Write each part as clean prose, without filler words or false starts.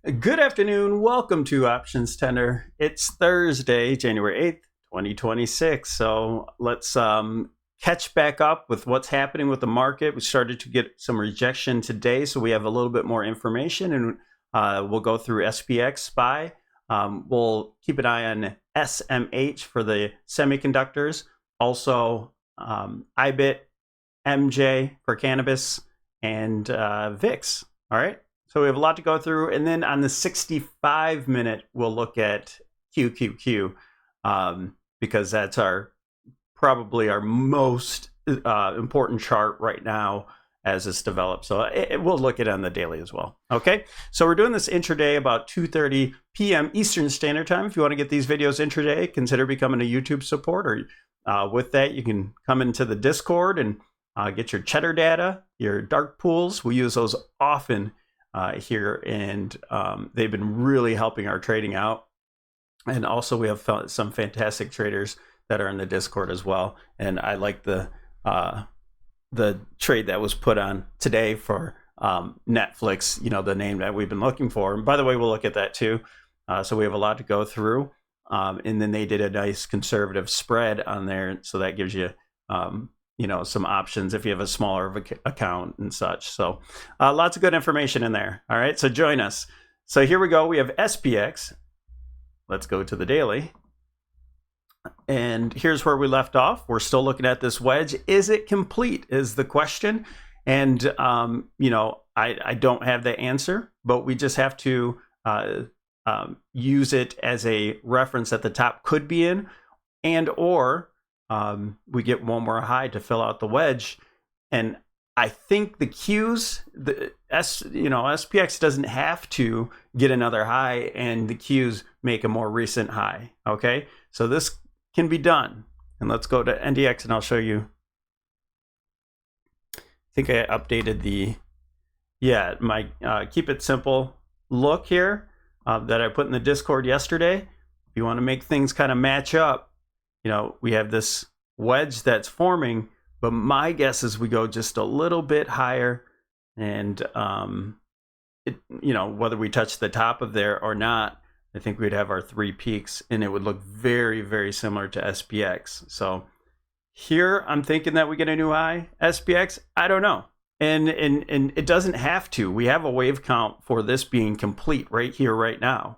Good afternoon. Welcome to OptionsTender. It's Thursday, January 8th, 2026. So let's catch back up with what's happening with the market. We started to get some rejection today, so we have a little bit more information, and we'll go through SPX, SPY. We'll keep an eye on SMH for the semiconductors. Also, IBIT, MJ for cannabis, and VIX. All right. So we have a lot to go through. And then on the 65-minute, we'll look at QQQ because that's probably our most important chart right now as it's developed. So we'll look at it on the daily as well. Okay, so we're doing this intraday about 2:30 p.m. Eastern Standard Time. If you want to get these videos intraday, consider becoming a YouTube supporter. With that, you can come into the Discord and get your cheddar data, your dark pools. We use those often here, and they've been really helping our trading out. And also we have some fantastic traders that are in the Discord as well. And I like the trade that was put on today for Netflix, the name that we've been looking for. And by the way, we'll look at that too. So we have a lot to go through. And then they did a nice conservative spread on there. So that gives you some options if you have a smaller account and such. So lots of good information in there. All right, so join us. So here we go. We have SPX. Let's go to the daily. And here's where we left off. We're still looking at this wedge. Is it complete is the question. And, I don't have the answer, but we just have to use it as a reference at the top could be in, or we get one more high to fill out the wedge. And I think the Qs, SPX doesn't have to get another high, and the Qs make a more recent high. Okay, so this can be done. And let's go to NDX and I'll show you. I think I updated my keep it simple look here that I put in the Discord yesterday. If you want to make things kind of match up, we have this wedge that's forming, but my guess is we go just a little bit higher, and whether we touch the top of there or not, I think we'd have our three peaks, and it would look very, very similar to SPX. So here I'm thinking that we get a new high. SPX, I don't know. And it doesn't have to. We have a wave count for this being complete right here, right now.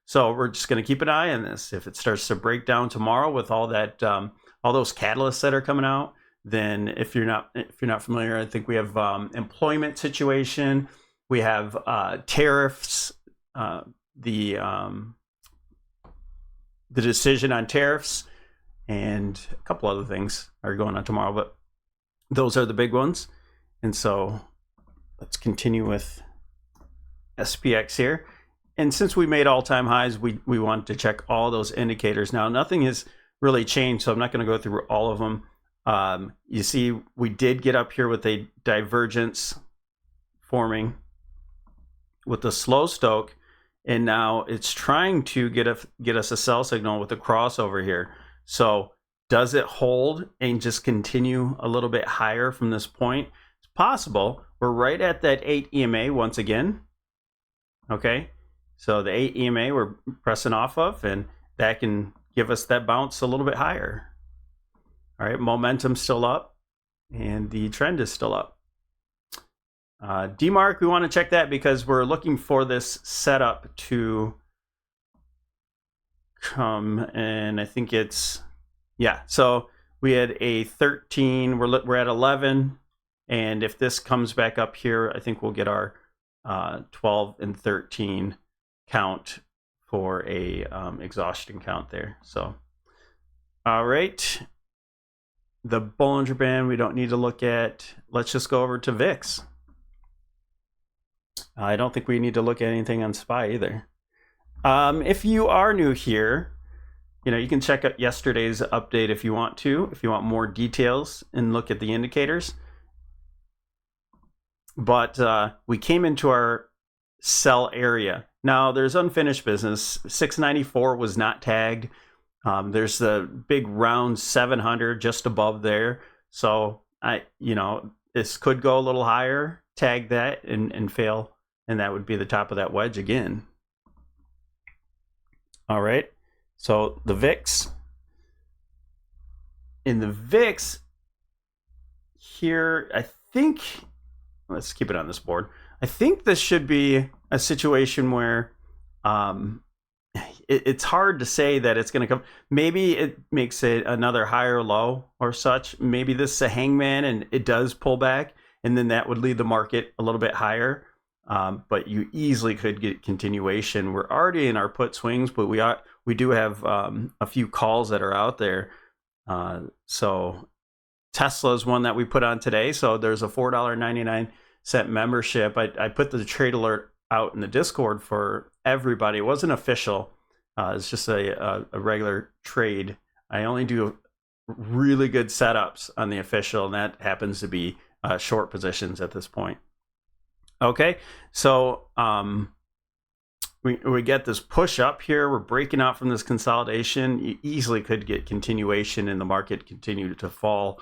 So we're just going to keep an eye on this. If it starts to break down tomorrow with all that, all those catalysts that are coming out, then if you're not familiar, I think we have employment situation, we have tariffs, the decision on tariffs, and a couple other things are going on tomorrow, but those are the big ones. And so let's continue with SPX here. And since we made all-time highs, we want to check all those indicators. Now, nothing has really changed, so I'm not going to go through all of them. You see, we did get up here with a divergence forming with the slow stoke, and now it's trying to get us a sell signal with a crossover here. So does it hold and just continue a little bit higher from this point? It's possible. We're right at that 8 EMA once again. Okay. So the 8 EMA we're pressing off of, and that can give us that bounce a little bit higher. All right, momentum's still up, and the trend is still up. DMARC, we want to check that because we're looking for this setup to come, and I think it's, yeah, so we had a 13, we're at 11, and if this comes back up here, I think we'll get our 12 and 13 count for a exhaustion count there. So all right, the Bollinger Band we don't need to look at. Let's just go over to VIX. I don't think we need to look at anything on SPY either. If you are new here, you can check out yesterday's update if you want to, if you want more details and look at the indicators. But we came into our sell area. Now there's unfinished business. 694 was not tagged. There's the big round 700 just above there. So this could go a little higher, tag that and fail and that would be the top of that wedge again. All right, so the VIX. In the VIX here, I think, let's keep it on this board. I think this should be a situation where it's hard to say that it's going to come. Maybe it makes it another higher low or such. Maybe this is a hangman and it does pull back, and then that would lead the market a little bit higher. But you easily could get continuation. We're already in our put swings, but we do have a few calls that are out there. So Tesla is one that we put on today. So there's a $4.99 membership. I put the trade alert out in the Discord for everybody. It wasn't official. It's just a regular trade. I only do really good setups on the official, and that happens to be short positions at this point. Okay, so we get this push up here. We're breaking out from this consolidation. You easily could get continuation and the market continue to fall.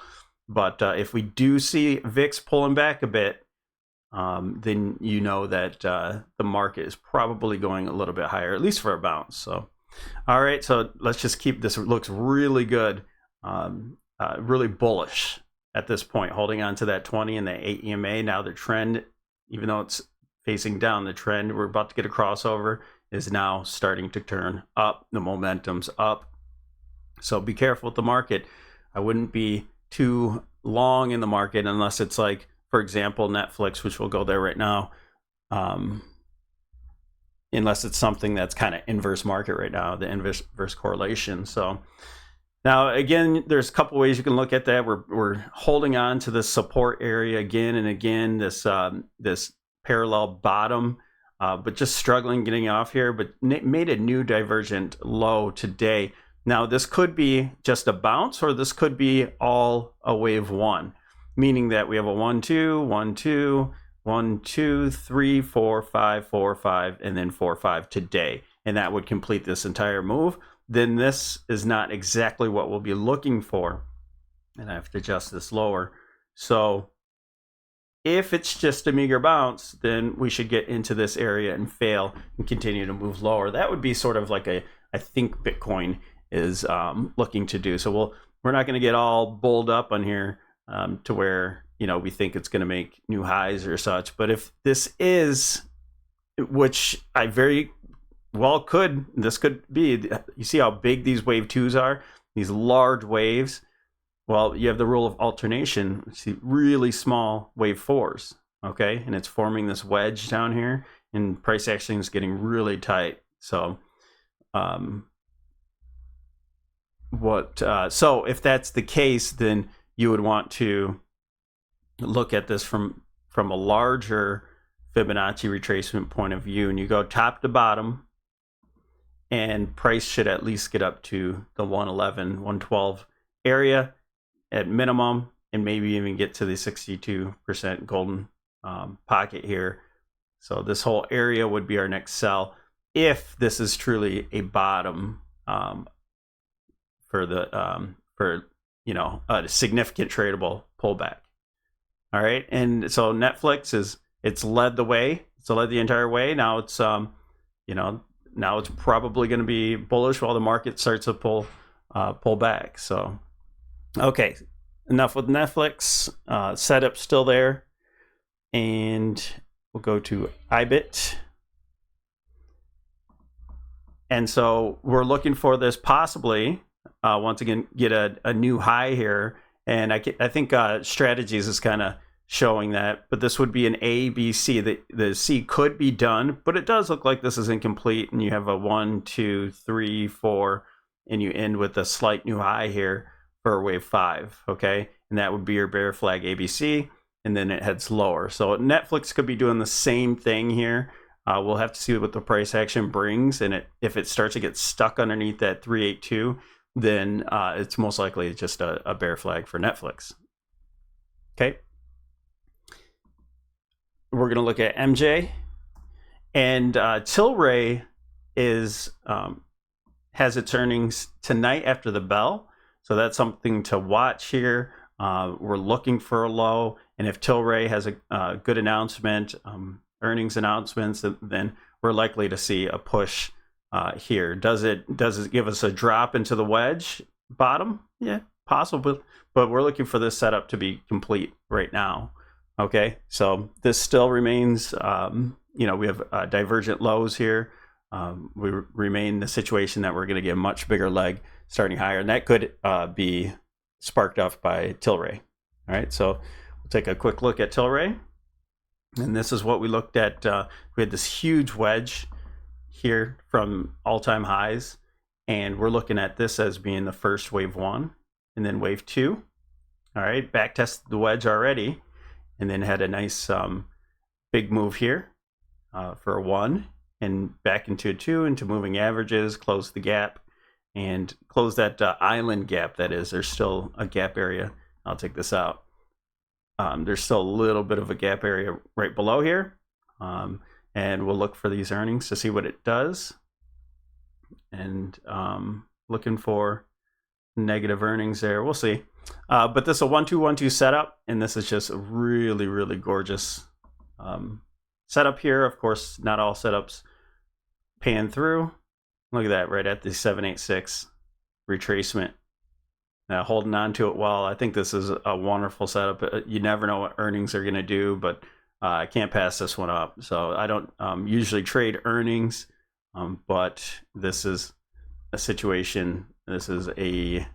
But if we do see VIX pulling back a bit, then you know that the market is probably going a little bit higher, at least for a bounce. So, all right, so let's just keep this. It looks really good, really bullish at this point, holding on to that 20 and the 8 EMA. Now the trend, even though it's facing down, the trend, we're about to get a crossover, is now starting to turn up. The momentum's up. So be careful with the market. I wouldn't be too long in the market unless it's like, for example, Netflix, which we'll go there right now, unless it's something that's kind of inverse market right now, the inverse correlation. So now, again, there's a couple ways you can look at that. We're holding on to this support area again and again, this parallel bottom, but just struggling getting off here, but made a new divergent low today. Now, this could be just a bounce, or this could be all a wave one, meaning that we have a 1, 2, 1, 2, 1, 2, 3, 4, 5, 4, 5, and then 4, 5 today. And that would complete this entire move. Then this is not exactly what we'll be looking for. And I have to adjust this lower. So if it's just a meager bounce, then we should get into this area and fail and continue to move lower. That would be sort of like I think Bitcoin is looking to do. So we're not going to get all bulled up on here to where, you know, we think it's going to make new highs or such. But if this is, which I very well could, this could be, you see how big these wave twos are, these large waves. Well, you have the rule of alternation. You see really small wave fours, okay? And it's forming this wedge down here, and price action is getting really tight. So so if that's the case, then you would want to look at this from a larger Fibonacci retracement point of view, and you go top to bottom, and price should at least get up to the 111, 112 area at minimum, and maybe even get to the 62% golden pocket here. So this whole area would be our next sell if this is truly a bottom for you know, a significant tradable pullback. All right, and so Netflix it's led the way. It's led the entire way. Now it's you know, now it's probably going to be bullish while the market starts to pull back. So okay, enough with Netflix. Setup still there, and we'll go to IBIT. And so we're looking for this possibly once again get a new high here, and I think Strategies is kind of showing that, but this would be an A, B, C. The C could be done, but it does look like this is incomplete, and you have a 1, 2, 3, 4, and you end with a slight new high here for wave 5, okay? And that would be your bear flag ABC, and then it heads lower. So Netflix could be doing the same thing here. We'll have to see what the price action brings, and if it starts to get stuck underneath that 382, then it's most likely just a bear flag for Netflix. Okay. We're going to look at MJ, and Tilray has its earnings tonight after the bell, so that's something to watch here. We're looking for a low, and if Tilray has a good announcement, earnings announcements, then we're likely to see a push here. Does it give us a drop into the wedge bottom? Yeah, possible, but we're looking for this setup to be complete right now. Okay, so this still remains, we have divergent lows here. We remain in the situation that we're going to get a much bigger leg starting higher, and that could be sparked off by Tilray. All right, so we'll take a quick look at Tilray, and this is what we looked at. We had this huge wedge here from all-time highs, and we're looking at this as being the first wave 1 and then wave 2. All right, back tested the wedge already, and then had a nice big move here for a 1 and back into a 2 into moving averages, close the gap and close that island gap. That is, there's still a gap area. I'll take this out. There's still a little bit of a gap area right below here. And we'll look for these earnings to see what it does. And looking for negative earnings there. We'll see. But this is a 1-2-1-2 setup, and this is just a really, really gorgeous setup here. Of course, not all setups pan through. Look at that, right at the 786 retracement. Holding on to it well. I think this is a wonderful setup. You never know what earnings are going to do, but I can't pass this one up. So I don't usually trade earnings, but this is a situation. This is a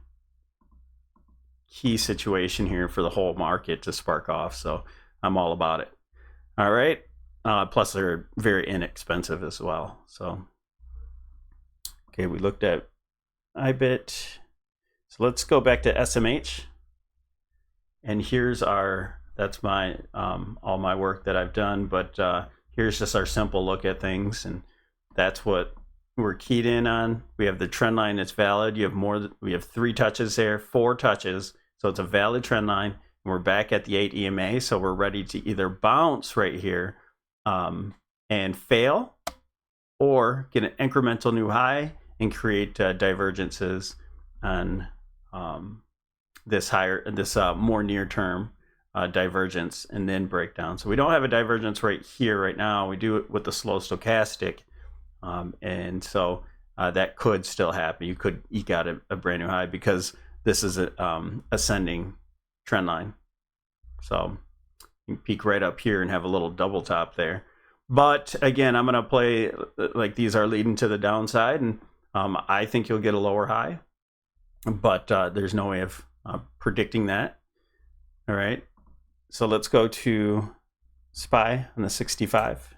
key situation here for the whole market to spark off. So I'm all about it. All right. Plus they're very inexpensive as well. So, okay, we looked at IBIT. So let's go back to SMH. And here's that's my all my work that I've done, but here's just our simple look at things, and that's what we're keyed in on. We have the trend line that's valid. We have 3 touches there, 4 touches, so it's a valid trend line. And we're back at the 8 EMA, so we're ready to either bounce right here and fail, or get an incremental new high and create divergences on this more near term divergence, and then break down. So we don't have a divergence right here right now. We do it with the slow stochastic, and so that could still happen. You could eke out a brand new high because this is a ascending trend line. So you can peak right up here and have a little double top there. But again, I'm going to play like these are leading to the downside, and I think you'll get a lower high, but there's no way of predicting that. All right. So let's go to SPY on the 65.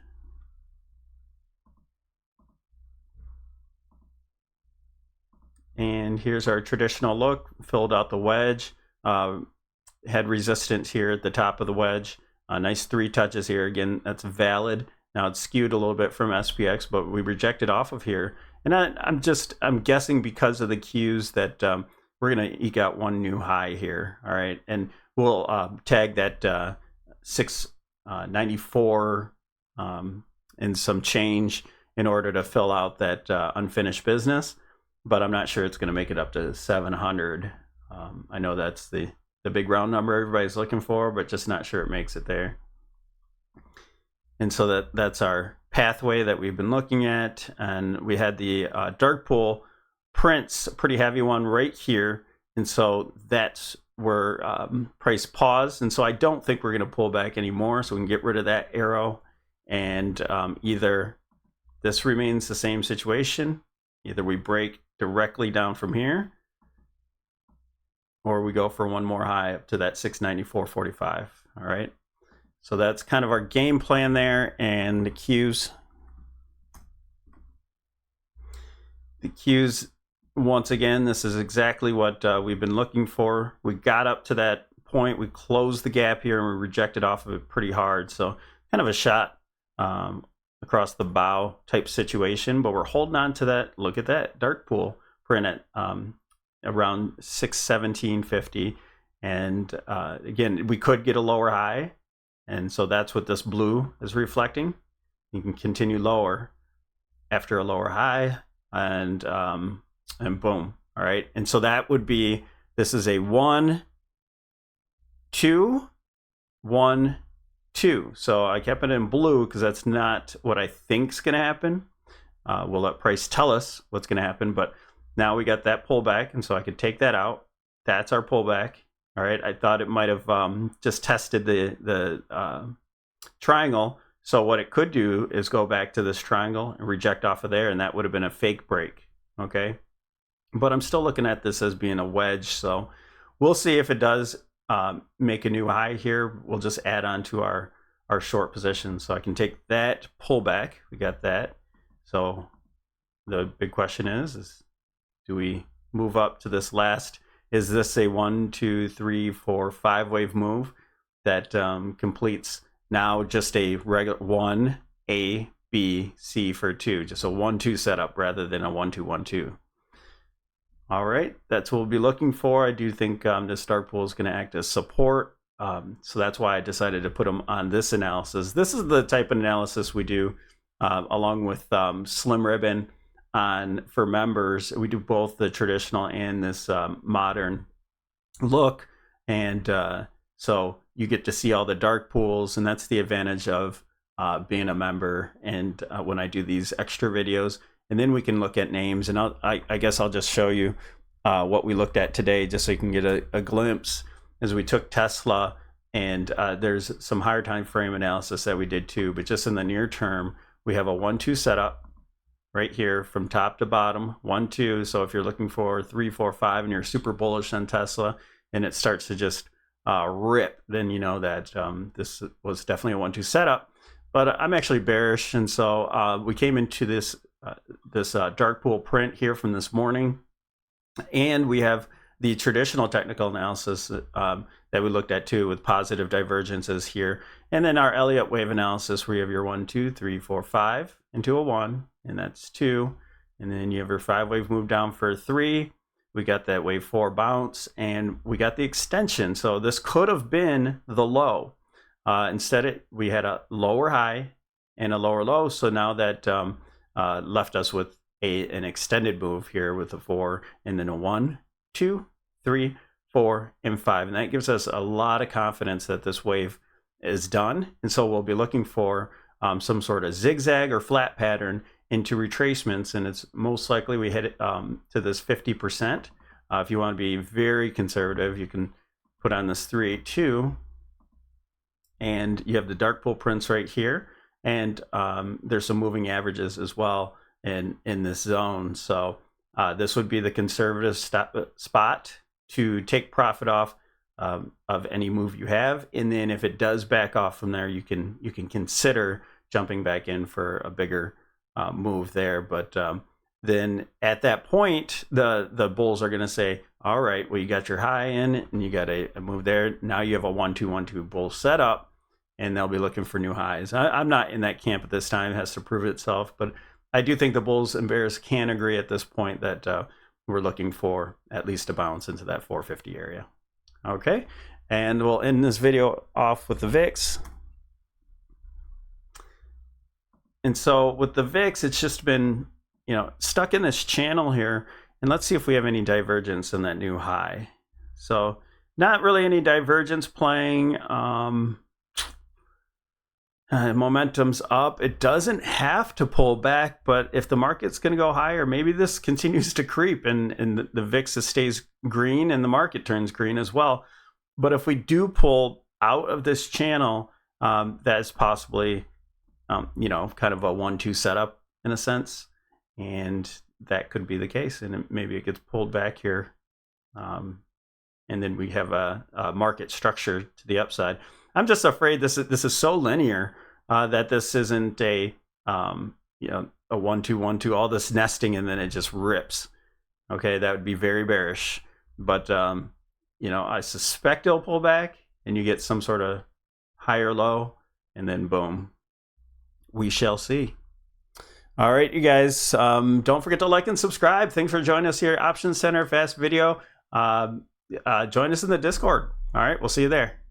And here's our traditional look. Filled out the wedge. Had resistance here at the top of the wedge. Nice 3 touches here. Again, that's valid. Now it's skewed a little bit from SPX, but we rejected off of here. And I'm guessing because of the cues that we're going to eke out one new high here. All right. And we'll tag that 694 and some change in order to fill out that unfinished business. But I'm not sure it's going to make it up to 700. I know that's the big round number everybody's looking for, but just not sure it makes it there. And so that's our pathway that we've been looking at. And we had the dark pool prints, a pretty heavy one right here. And so that's where price paused. And so I don't think we're going to pull back anymore. So we can get rid of that arrow. And either this remains the same situation, either we break directly down from here, or we go for one more high up to that 694.45. All right. So that's kind of our game plan there. And the cues. The cues, once again, this is exactly what we've been looking for. We got up to that point. We closed the gap here and we rejected off of it pretty hard. So kind of a shot across the bow type situation, but we're holding on to that. Look at that dark pool print at around 617.50. And again, we could get a lower high. And so that's what this blue is reflecting. You can continue lower after a lower high, and boom. All right. And so that would be, this is a 1, 2, 1, 2. So I kept it in blue because that's not what I think's going to happen. We'll let price tell us what's going to happen, but now we got that pullback, and so I could take that out. That's our pullback. All right, I thought it might have just tested the triangle. So what it could do is go back to this triangle and reject off of there, and that would have been a fake break. Okay, but I'm still looking at this as being a wedge. So we'll see if it does make a new high here. We'll just add on to our short position. So I can take that pullback. We got that. So the big question is do we move up to this last? Is this a 1, 2, 3, 4, 5 wave move that completes now just a regular 1, A, B, C for 2, just a 1, 2 setup rather than a 1, 2, 1, 2. All right, that's what we'll be looking for. I do think this dark pool is going to act as support. So that's why I decided to put them on this analysis. This is the type of analysis we do along with Slim Ribbon for members. We do both the traditional and this modern look. And so you get to see all the dark pools, and that's the advantage of being a member. And when I do these extra videos, and then we can look at names, and I guess I'll just show you what we looked at today, just so you can get a glimpse. As we took Tesla, and there's some higher time frame analysis that we did too, but just in the near term, we have a 1, 2 setup right here from top to bottom, 1, 2. So if you're looking for 3, 4, 5, and you're super bullish on Tesla, and it starts to just rip, then you know that this was definitely a 1, 2 setup. But I'm actually bearish, and so we came into this dark pool print here from this morning, and we have the traditional technical analysis that we looked at too, with positive divergences here, and then our Elliott wave analysis where you have your 1, 2, 3, 4, 5 into a 1, and that's 2, and then you have your 5 wave move down for 3. We got that wave 4 bounce, and we got the extension. So this could have been the low. Instead, we had a lower high and a lower low. So now that left us with an extended move here with a 4, and then a 1, 2, 3, 4, and 5. And that gives us a lot of confidence that this wave is done. And so we'll be looking for some sort of zigzag or flat pattern into retracements, and it's most likely we hit it to this 50%. If you want to be very conservative, you can put on this 382, and you have the dark pool prints right here, and there's some moving averages as well in this zone. So this would be the conservative spot to take profit off of any move you have, and then if it does back off from there, you can consider jumping back in for a bigger move there. But then at that point, the bulls are going to say, all right, well, you got your high in and you got a move there. Now you have a 1, 2, 1, 2 bull setup, and they'll be looking for new highs. I'm not in that camp at this time. It has to prove itself, but I do think the bulls and bears can agree at this point that we're looking for at least a bounce into that 450 area. Okay, and we'll end this video off with the VIX. And so with the VIX, it's just been, stuck in this channel here. And let's see if we have any divergence in that new high. So not really any divergence playing. Momentum's up. It doesn't have to pull back, but if the market's going to go higher, maybe this continues to creep and the VIX stays green and the market turns green as well. But if we do pull out of this channel, that's possibly kind of a 1, 2 setup in a sense, and that could be the case. And maybe it gets pulled back here, and then we have a market structure to the upside. I'm just afraid this is so linear that this isn't a 1, 2, 1, 2, all this nesting, and then it just rips. Okay, that would be very bearish. But I suspect it'll pull back, and you get some sort of higher low, and then boom. We shall see. All right, you guys, don't forget to like and subscribe. Thanks for joining us here at OptionsTender Fast Video. Join us in the Discord. All right, we'll see you there.